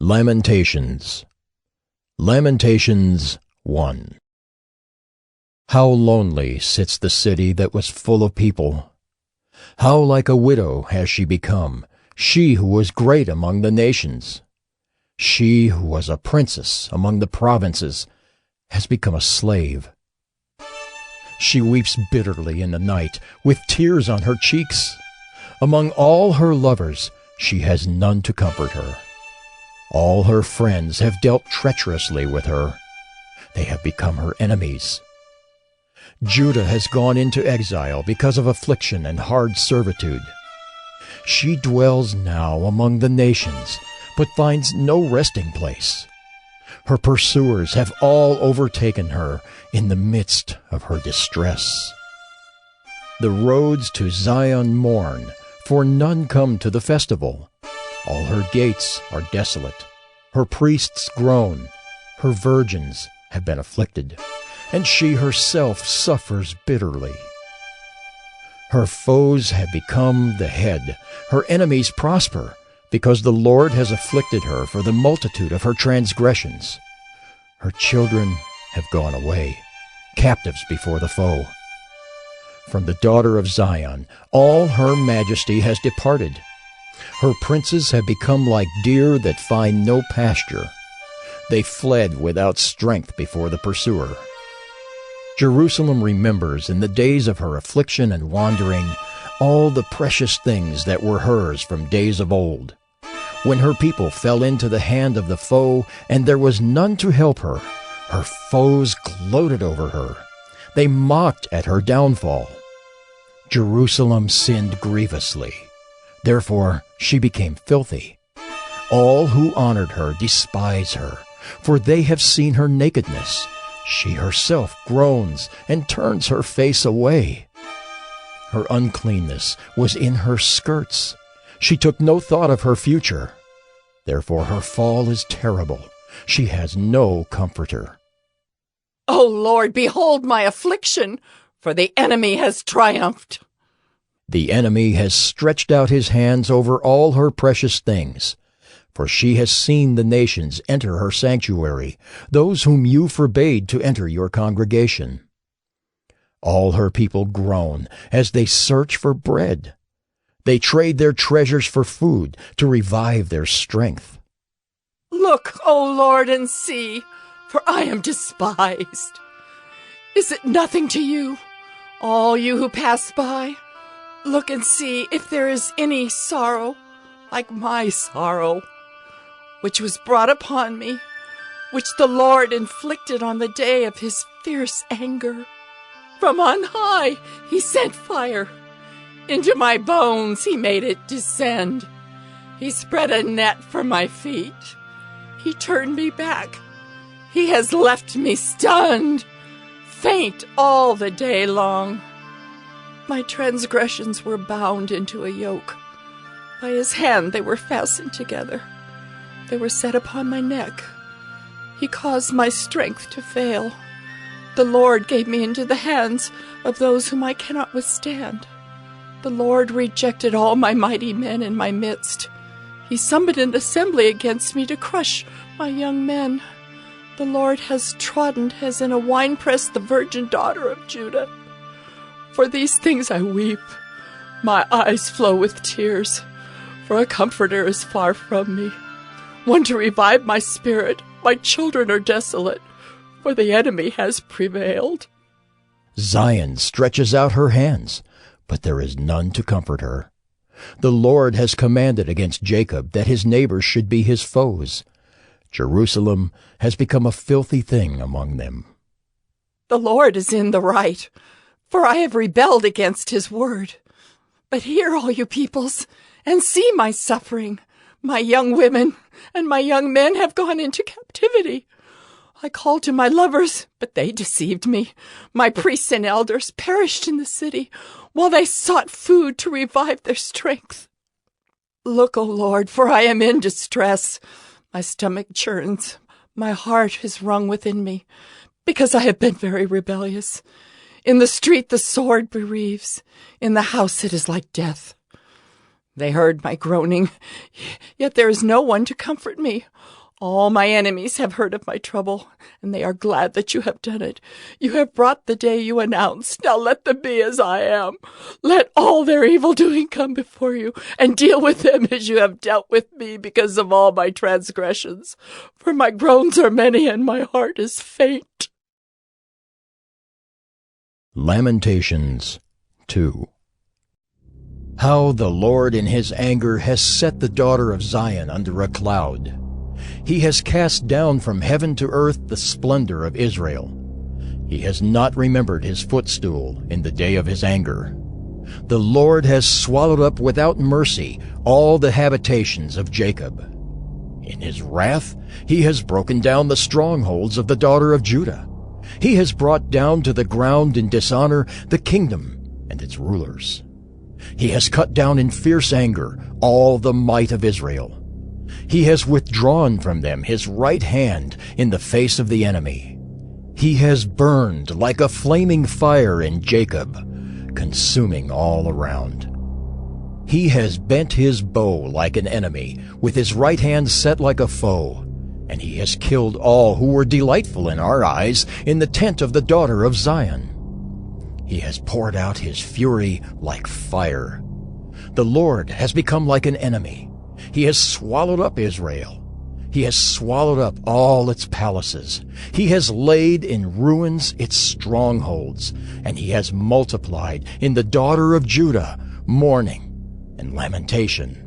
Lamentations. Lamentations 1. How lonely sits the city that was full of people! How like a widow has she become, she who was great among the nations! She who was a princess among the provinces has become a slave. She weeps bitterly in the night, with tears on her cheeks. Among all her lovers she has none to comfort her. All her friends have dealt treacherously with her. They have become her enemies. Judah has gone into exile because of affliction and hard servitude. She dwells now among the nations, but finds no resting place. Her pursuers have all overtaken her in the midst of her distress. The roads to Zion mourn, for none come to the festival. All her gates are desolate. Her priests groan. Her virgins have been afflicted, and she herself suffers bitterly. Her foes have become the head. Her enemies prosper, because the Lord has afflicted her for the multitude of her transgressions. Her children have gone away, captives before the foe. From the daughter of Zion, all her majesty has departed. Her princes have become like deer that find no pasture. They fled without strength before the pursuer. Jerusalem remembers in the days of her affliction and wandering all the precious things that were hers from days of old. When her people fell into the hand of the foe, and there was none to help her, her foes gloated over her. They mocked at her downfall. Jerusalem sinned grievously. Therefore she became filthy. All who honored her despise her, for they have seen her nakedness. She herself groans and turns her face away. Her uncleanness was in her skirts. She took no thought of her future. Therefore her fall is terrible. She has no comforter. O Lord, behold my affliction, for the enemy has triumphed. The enemy has stretched out his hands over all her precious things. For she has seen the nations enter her sanctuary, those whom you forbade to enter your congregation. All her people groan as they search for bread. They trade their treasures for food to revive their strength. Look, O Lord, and see, for I am despised. Is it nothing to you, all you who pass by? Look and see if there is any sorrow like my sorrow, which was brought upon me, which the Lord inflicted on the day of his fierce anger. From on high he sent fire. Into my bones he made it descend. He spread a net for my feet. He turned me back. He has left me stunned, faint all the day long. My transgressions were bound into a yoke. By his hand they were fastened together. They were set upon my neck. He caused my strength to fail. The Lord gave me into the hands of those whom I cannot withstand. The Lord rejected all my mighty men in my midst. He summoned an assembly against me to crush my young men. The Lord has trodden as in a winepress the virgin daughter of Judah. For these things I weep. My eyes flow with tears, for a comforter is far from me, one to revive my spirit. My children are desolate, for the enemy has prevailed. Zion stretches out her hands, but there is none to comfort her. The Lord has commanded against Jacob that his neighbors should be his foes. Jerusalem has become a filthy thing among them. The Lord is in the right, for I have rebelled against his word. But hear, all you peoples, and see my suffering. My young women and my young men have gone into captivity. I called to my lovers, but they deceived me. My priests and elders perished in the city, while they sought food to revive their strength. Look, O Lord, for I am in distress. My stomach churns. My heart is wrung within me, because I have been very rebellious. In the street the sword bereaves. In the house it is like death. They heard my groaning, yet there is no one to comfort me. All my enemies have heard of my trouble, and they are glad that you have done it. You have brought the day you announced. Now let them be as I am. Let all their evil doing come before you, and deal with them as you have dealt with me because of all my transgressions. For my groans are many, and my heart is faint. Lamentations 2. How the Lord in his anger has set the daughter of Zion under a cloud. He has cast down from heaven to earth the splendor of Israel. He has not remembered his footstool in the day of his anger. The Lord has swallowed up without mercy all the habitations of Jacob. In his wrath he has broken down the strongholds of the daughter of Judah. He has brought down to the ground in dishonor the kingdom and its rulers. He has cut down in fierce anger all the might of Israel. He has withdrawn from them his right hand in the face of the enemy. He has burned like a flaming fire in Jacob, consuming all around. He has bent his bow like an enemy, with his right hand set like a foe, and he has killed all who were delightful in our eyes in the tent of the daughter of Zion. He has poured out his fury like fire. The Lord has become like an enemy. He has swallowed up Israel. He has swallowed up all its palaces. He has laid in ruins its strongholds, and he has multiplied in the daughter of Judah mourning and lamentation.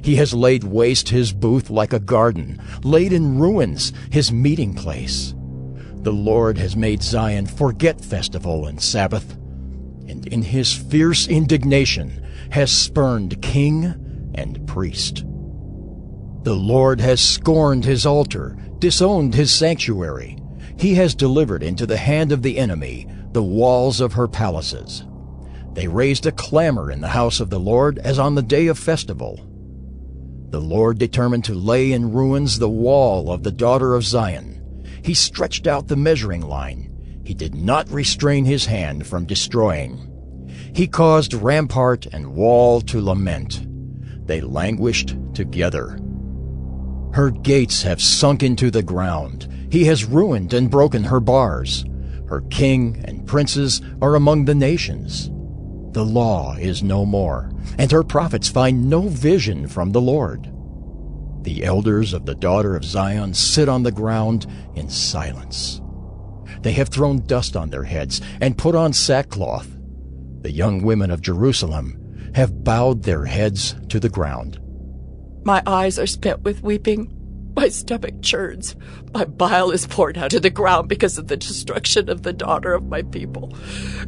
He has laid waste his booth like a garden, laid in ruins his meeting place. The Lord has made Zion forget festival and Sabbath, and in his fierce indignation has spurned king and priest. The Lord has scorned his altar, disowned his sanctuary. He has delivered into the hand of the enemy the walls of her palaces. They raised a clamor in the house of the Lord as on the day of festival. The Lord determined to lay in ruins the wall of the daughter of Zion. He stretched out the measuring line. He did not restrain his hand from destroying. He caused rampart and wall to lament. They languished together. Her gates have sunk into the ground. He has ruined and broken her bars. Her king and princes are among the nations. The law is no more, and her prophets find no vision from the Lord. The elders of the daughter of Zion sit on the ground in silence. They have thrown dust on their heads and put on sackcloth. The young women of Jerusalem have bowed their heads to the ground. My eyes are spent with weeping. My stomach churns. My bile is poured out to the ground because of the destruction of the daughter of my people.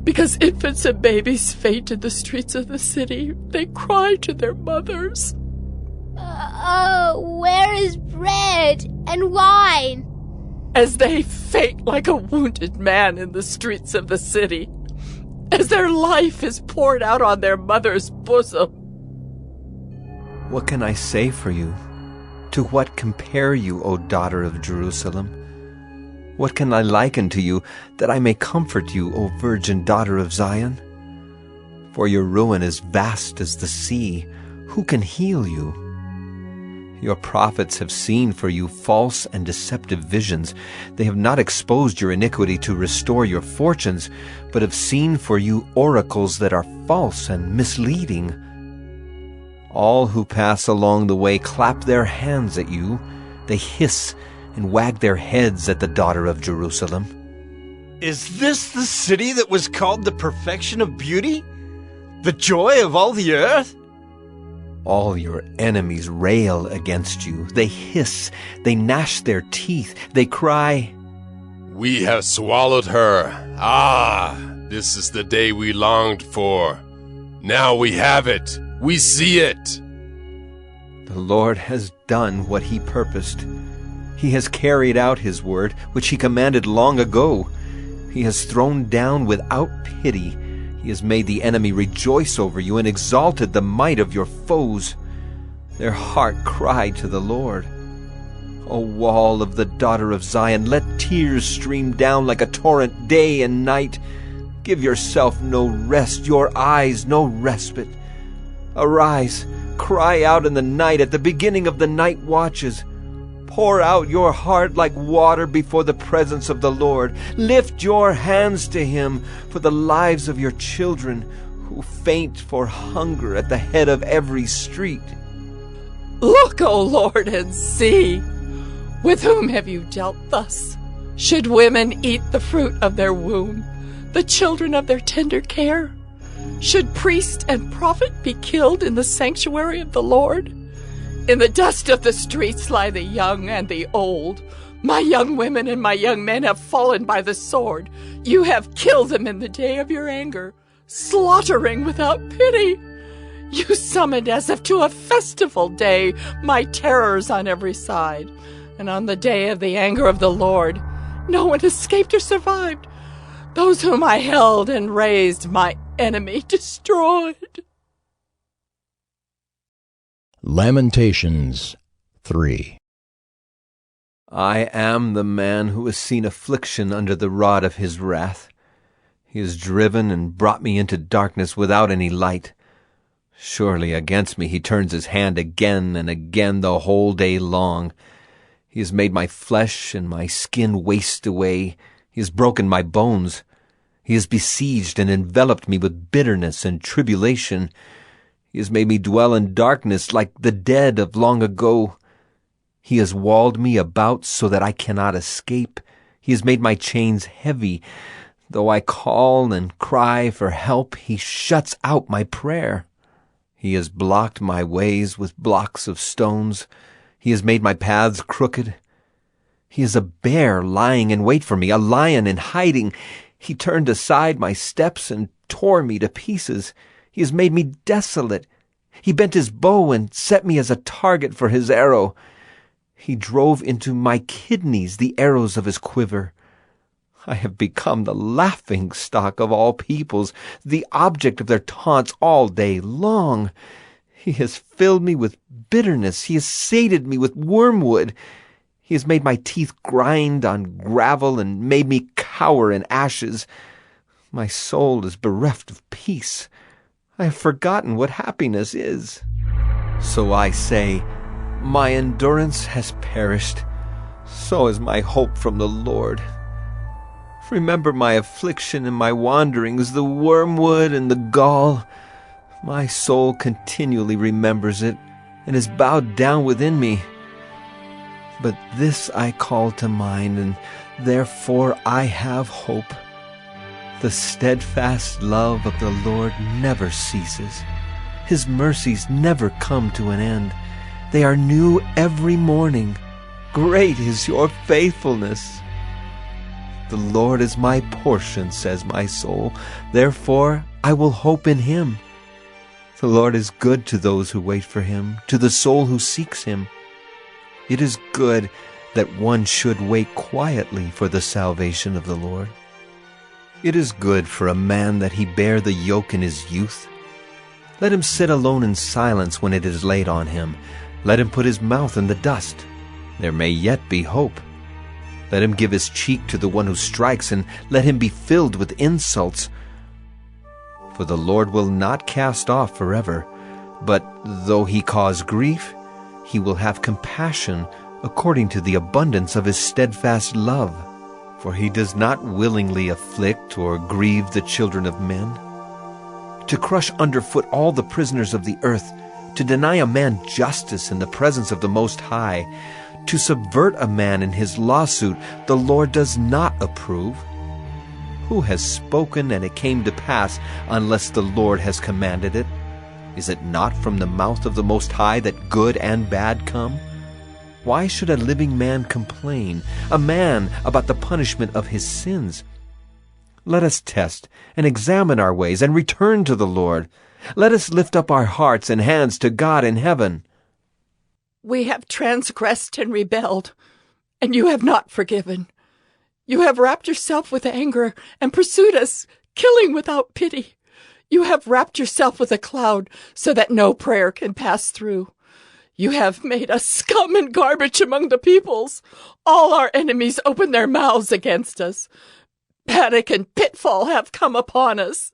Because infants and babies faint in the streets of the city, they cry to their mothers. Oh, where is bread and wine? As they faint like a wounded man in the streets of the city, as their life is poured out on their mother's bosom. What can I say for you? To what compare you, O daughter of Jerusalem? What can I liken to you, that I may comfort you, O virgin daughter of Zion? For your ruin is vast as the sea. Who can heal you? Your prophets have seen for you false and deceptive visions. They have not exposed your iniquity to restore your fortunes, but have seen for you oracles that are false and misleading. All who pass along the way clap their hands at you. They hiss and wag their heads at the daughter of Jerusalem. Is this the city that was called the perfection of beauty? The joy of all the earth? All your enemies rail against you. They hiss, they gnash their teeth, they cry, "We have swallowed her. Ah, this is the day we longed for. Now we have it. We see it." The Lord has done what he purposed. He has carried out his word, which he commanded long ago. He has thrown down without pity. He has made the enemy rejoice over you and exalted the might of your foes. Their heart cried to the Lord. O wall of the daughter of Zion, let tears stream down like a torrent day and night. Give yourself no rest, your eyes no respite. Arise, cry out in the night at the beginning of the night watches. Pour out your heart like water before the presence of the Lord. Lift your hands to him for the lives of your children who faint for hunger at the head of every street. Look, O Lord, and see. With whom have you dealt thus? Should women eat the fruit of their womb, the children of their tender care? Should priest and prophet be killed in the sanctuary of the Lord? In the dust of the streets lie the young and the old. My young women and my young men have fallen by the sword. You have killed them in the day of your anger, slaughtering without pity. You summoned as if to a festival day my terrors on every side. And on the day of the anger of the Lord, no one escaped or survived. Those whom I held and raised, my enemy destroyed. Lamentations 3. I am the man who has seen affliction under the rod of his wrath. He has driven and brought me into darkness without any light. Surely against me he turns his hand again and again the whole day long. He has made my flesh and my skin waste away. He has broken my bones. He has besieged and enveloped me with bitterness and tribulation. He has made me dwell in darkness like the dead of long ago. He has walled me about so that I cannot escape. He has made my chains heavy. Though I call and cry for help, he shuts out my prayer. He has blocked my ways with blocks of stones. He has made my paths crooked. He is a bear lying in wait for me, a lion in hiding. He turned aside my steps and tore me to pieces. He has made me desolate. He bent his bow and set me as a target for his arrow. He drove into my kidneys the arrows of his quiver. I have become the laughing stock of all peoples, the object of their taunts all day long. He has filled me with bitterness. He has sated me with wormwood. He has made my teeth grind on gravel and made me cower in ashes. My soul is bereft of peace. I have forgotten what happiness is. So I say, my endurance has perished. So is my hope from the Lord. Remember my affliction and my wanderings, the wormwood and the gall. My soul continually remembers it and is bowed down within me. But this I call to mind, and therefore I have hope. The steadfast love of the Lord never ceases. His mercies never come to an end. They are new every morning. Great is your faithfulness. The Lord is my portion, says my soul. Therefore I will hope in him. The Lord is good to those who wait for him, to the soul who seeks him. It is good that one should wait quietly for the salvation of the Lord. It is good for a man that he bear the yoke in his youth. Let him sit alone in silence when it is laid on him. Let him put his mouth in the dust. There may yet be hope. Let him give his cheek to the one who strikes, and let him be filled with insults. For the Lord will not cast off forever, but though he cause grief, he will have compassion according to the abundance of his steadfast love. For he does not willingly afflict or grieve the children of men. To crush underfoot all the prisoners of the earth, to deny a man justice in the presence of the Most High, to subvert a man in his lawsuit, the Lord does not approve. Who has spoken and it came to pass unless the Lord has commanded it? Is it not from the mouth of the Most High that good and bad come? Why should a living man complain, a man about the punishment of his sins? Let us test and examine our ways and return to the Lord. Let us lift up our hearts and hands to God in heaven. We have transgressed and rebelled, and you have not forgiven. You have wrapped yourself with anger and pursued us, killing without pity. You have wrapped yourself with a cloud so that no prayer can pass through. You have made us scum and garbage among the peoples. All our enemies open their mouths against us. Panic and pitfall have come upon us,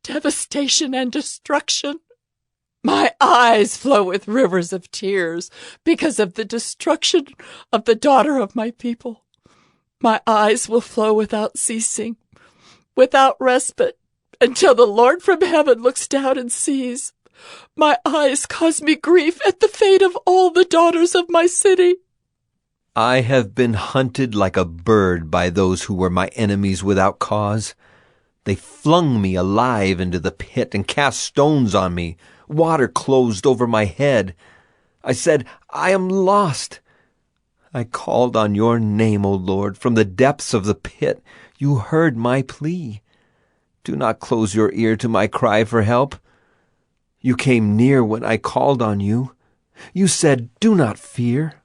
devastation and destruction. My eyes flow with rivers of tears because of the destruction of the daughter of my people. My eyes will flow without ceasing, without respite, until the Lord from heaven looks down and sees. My eyes cause me grief at the fate of all the daughters of my city. I have been hunted like a bird by those who were my enemies without cause. They flung me alive into the pit and cast stones on me. Water closed over my head. I said, I am lost. I called on your name, O Lord, from the depths of the pit. You heard my plea. Do not close your ear to my cry for help. You came near when I called on you. You said, do not fear.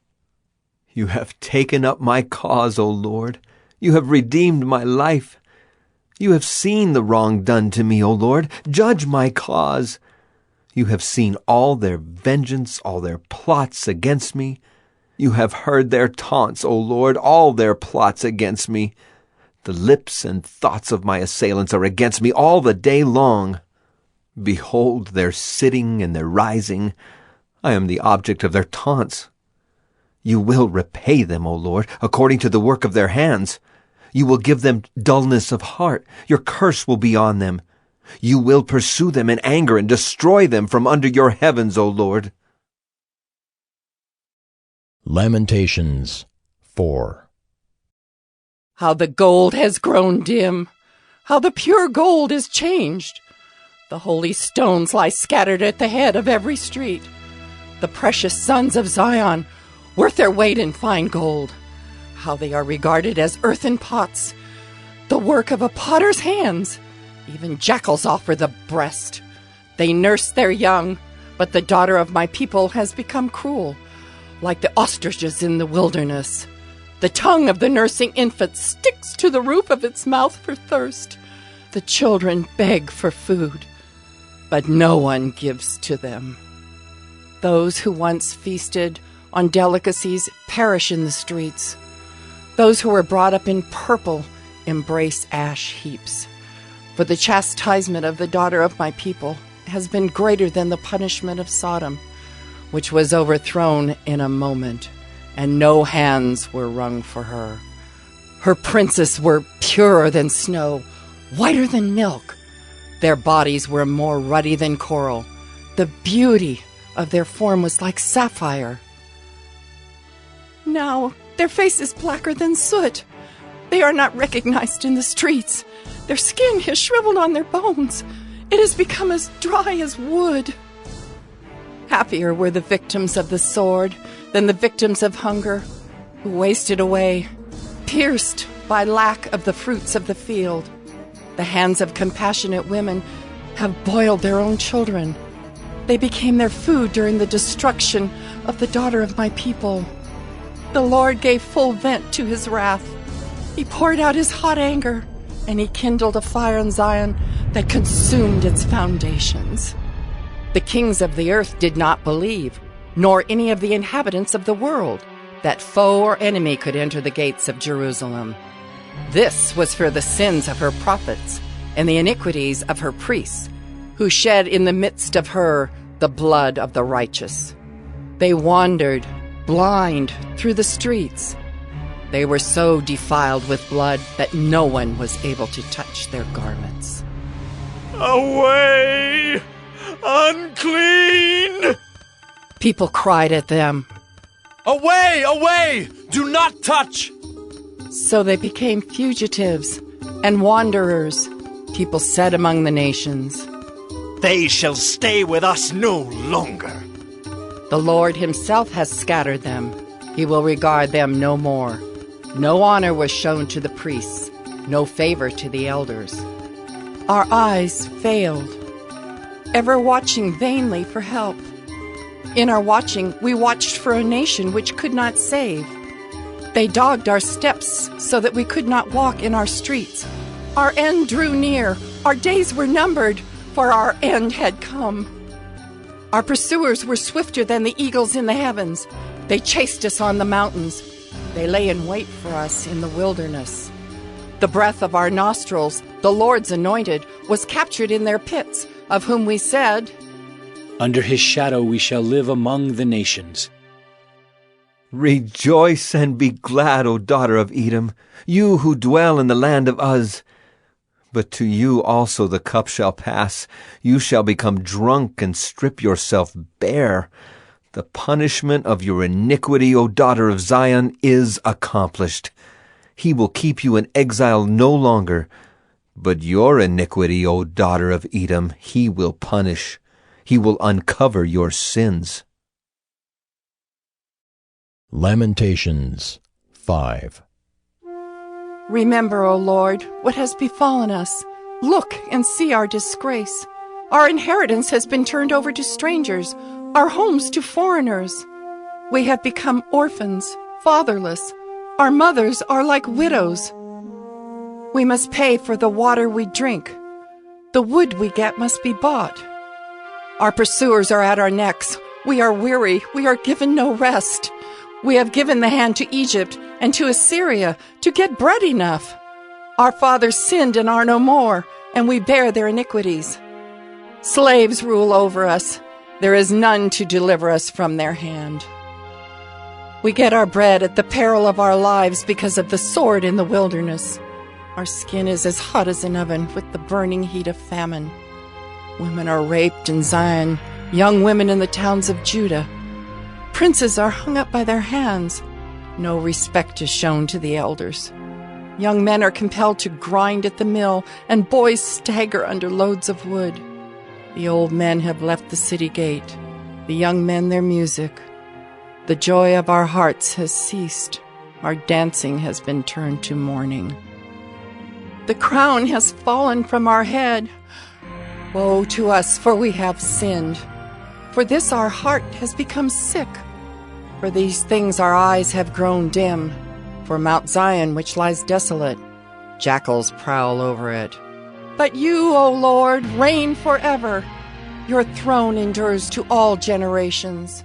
You have taken up my cause, O Lord. You have redeemed my life. You have seen the wrong done to me, O Lord. Judge my cause. You have seen all their vengeance, all their plots against me. You have heard their taunts, O Lord, all their plots against me. The lips and thoughts of my assailants are against me all the day long. Behold their sitting and their rising. I am the object of their taunts. You will repay them, O Lord, according to the work of their hands. You will give them dullness of heart. Your curse will be on them. You will pursue them in anger and destroy them from under your heavens, O Lord. Lamentations 4. How the gold has grown dim, how the pure gold is changed. The holy stones lie scattered at the head of every street. The precious sons of Zion, worth their weight in fine gold. How they are regarded as earthen pots, the work of a potter's hands. Even jackals offer the breast. They nurse their young, but the daughter of my people has become cruel, like the ostriches in the wilderness. The tongue of the nursing infant sticks to the roof of its mouth for thirst. The children beg for food, but no one gives to them. Those who once feasted on delicacies perish in the streets. Those who were brought up in purple embrace ash heaps. For the chastisement of the daughter of my people has been greater than the punishment of Sodom, which was overthrown in a moment, and no hands were wrung for her. Her princes were purer than snow, whiter than milk. Their bodies were more ruddy than coral. The beauty of their form was like sapphire. Now their face is blacker than soot. They are not recognized in the streets. Their skin has shriveled on their bones. It has become as dry as wood. Happier were the victims of the sword than the victims of hunger, who wasted away, pierced by lack of the fruits of the field. The hands of compassionate women have boiled their own children. They became their food during the destruction of the daughter of my people. The Lord gave full vent to his wrath. He poured out his hot anger, and he kindled a fire in Zion that consumed its foundations. The kings of the earth did not believe, nor any of the inhabitants of the world, that foe or enemy could enter the gates of Jerusalem. This was for the sins of her prophets and the iniquities of her priests, who shed in the midst of her the blood of the righteous. They wandered, blind, through the streets. They were so defiled with blood that no one was able to touch their garments. Away! Unclean! People cried at them. Away! Away! Do not touch! So they became fugitives and wanderers. People said among the nations, They shall stay with us no longer. the Lord himself has scattered them. He will regard them no more. No honor was shown to the priests, no favor to the elders. Our eyes failed, ever watching vainly for help. In our watching, we watched for a nation which could not save. They dogged our steps so that we could not walk in our streets. Our end drew near. Our days were numbered, for our end had come. Our pursuers were swifter than the eagles in the heavens. They chased us on the mountains. They lay in wait for us in the wilderness. The breath of our nostrils, the Lord's anointed, was captured in their pits, of whom we said, Under his shadow we shall live among the nations. Rejoice and be glad, O daughter of Edom, you who dwell in the land of Uz. But to you also the cup shall pass. You shall become drunk and strip yourself bare. The punishment of your iniquity, O daughter of Zion, is accomplished. He will keep you in exile no longer. But your iniquity, O daughter of Edom, he will punish. He will uncover your sins. Lamentations 5. Remember, O Lord, what has befallen us. Look and see our disgrace. Our inheritance has been turned over to strangers, our homes to foreigners. We have become orphans, fatherless. Our mothers are like widows. We must pay for the water we drink. The wood we get must be bought. Our pursuers are at our necks. We are weary. We are given no rest. We have given the hand to Egypt and to Assyria to get bread enough. Our fathers sinned and are no more, and we bear their iniquities. Slaves rule over us. There is none to deliver us from their hand. We get our bread at the peril of our lives because of the sword in the wilderness. Our skin is as hot as an oven with the burning heat of famine. Women are raped in Zion, young women in the towns of Judah. Princes are hung up by their hands. No respect is shown to the elders. Young men are compelled to grind at the mill, and boys stagger under loads of wood. The old men have left the city gate, the young men their music. The joy of our hearts has ceased. Our dancing has been turned to mourning. The crown has fallen from our head. Woe to us, for we have sinned. For this our heart has become sick. For these things our eyes have grown dim. For Mount Zion, which lies desolate, jackals prowl over it. But you, O Lord, reign forever. Your throne endures to all generations.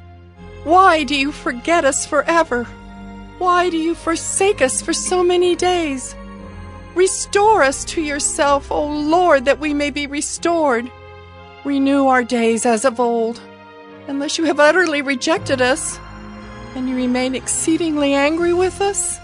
Why do you forget us forever? Why do you forsake us for so many days? Restore us to yourself, O Lord, that we may be restored. Renew our days as of old, unless you have utterly rejected us, and you remain exceedingly angry with us.